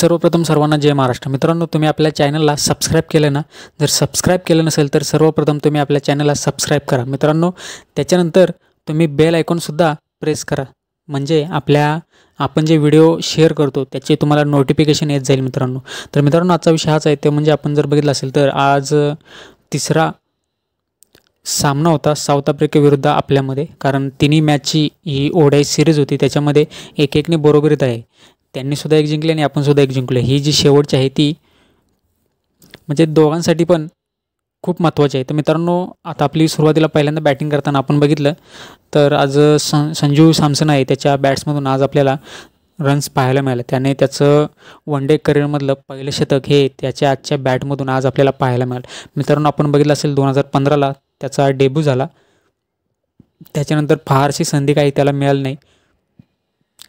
सर्वप्रथम सर्वांना जय महाराष्ट्र। मित्रांनो, तुम्ही आपल्या चॅनलला सबस्क्राईब केलं ना? जर सबस्क्राईब केलं नसेल तर सर्वप्रथम तुम्ही आपल्या चॅनलला सबस्क्राईब करा मित्रांनो। त्याच्यानंतर तुम्ही बेल आयकॉनसुद्धा प्रेस करा, म्हणजे आपण जे व्हिडिओ शेअर करतो त्याचे तुम्हाला नोटिफिकेशन येत जाईल मित्रांनो। तर मित्रांनो, आजचा विषय हाच आहे, ते म्हणजे आपण जर बघितलं असेल तर आज तिसरा सामना होता साऊथ आफ्रिकेविरुद्ध आपल्यामध्ये, कारण तिन्ही मॅचची ही ओडाई सिरीज होती, त्याच्यामध्ये 1-1ने बरोबरीत आहे। त्यांनी सुद्धा एक जिंकले आणि आपण सुद्धा एक जिंकलो। ही जी शेवटची आहे ती म्हणजे दोघांसाठी पण खूप महत्त्वाची आहे। तर मित्रांनो, आता आपली सुरुवातीला पहिल्यांदा बॅटिंग करताना आपण बघितलं तर आज संजू सॅमसन आहे, त्याच्या बॅट्समधून आज आपल्याला रन्स पाहायला मिळाले। त्याने त्याचं वन डे करिअरमधलं पहिलं शतक हे त्याच्या आजच्या बॅटमधून आज आपल्याला पाहायला मिळालं। मित्रांनो, आपण बघितलं असेल 2015ला त्याचा डेब्यू झाला, त्याच्यानंतर फारशी संधी काही त्याला मिळाली नाही,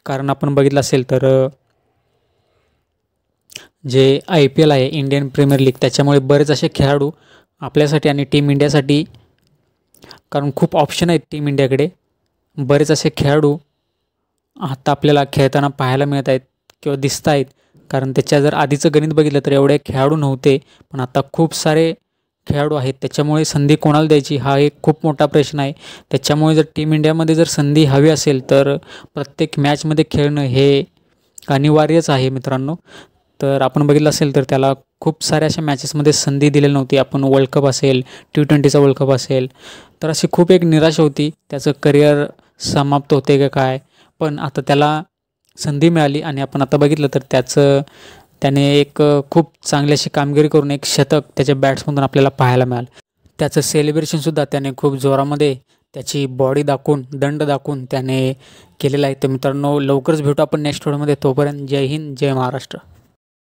कारण आपण बघितलं असेल तर जे IPL आहे इंडियन प्रीमियर लीग, त्याच्यामुळे बरेच असे खेळाडू आपल्यासाठी आणि टीम इंडियासाठी, कारण खूप ऑप्शन आहेत टीम इंडियाकडे, बरेच असे खेळाडू आता आपल्याला खेळताना पाहायला मिळत आहेत किंवा दिसत आहेत। कारण त्याच्या जर आधीचं गणित बघितलं तर एवढे खेळाडू नव्हते, पण आता खूप सारे खेळाडू आहेत, त्याच्यामुळे संधी कोणाला द्यायची हा एक खूप मोठा प्रश्न आहे। त्याच्यामुळे जर टीम इंडियामध्ये जर संधी हवी असेल तर प्रत्येक मॅचमध्ये खेळणं हे अनिवार्यच आहे मित्रांनो। तर आपण बघितलं असेल तर त्याला खूप साऱ्या अशा मॅचेसमध्ये संधी दिलेली नव्हती। आपण वर्ल्ड कप असेल, T20चा वर्ल्ड कप असेल, तर अशी खूप एक निराशा होती, त्याचं करिअर समाप्त होते का काय, पण आता त्याला संधी मिळाली आणि आपण आता बघितलं तर त्याने एक खूप चांगली अशी कामगिरी करून एक शतक त्याच्या बॅट्समधून आपल्याला पाहायला मिळालं। त्याचं सेलिब्रेशनसुद्धा त्याने खूप जोरामध्ये त्याची बॉडी दाखवून, दंड दाखवून त्याने केलेलं आहे। तर मित्रांनो, लवकरच भेटू आपण नेक्स्ट व्हिडिओमध्ये। तोपर्यंत जय हिंद, जय महाराष्ट्र।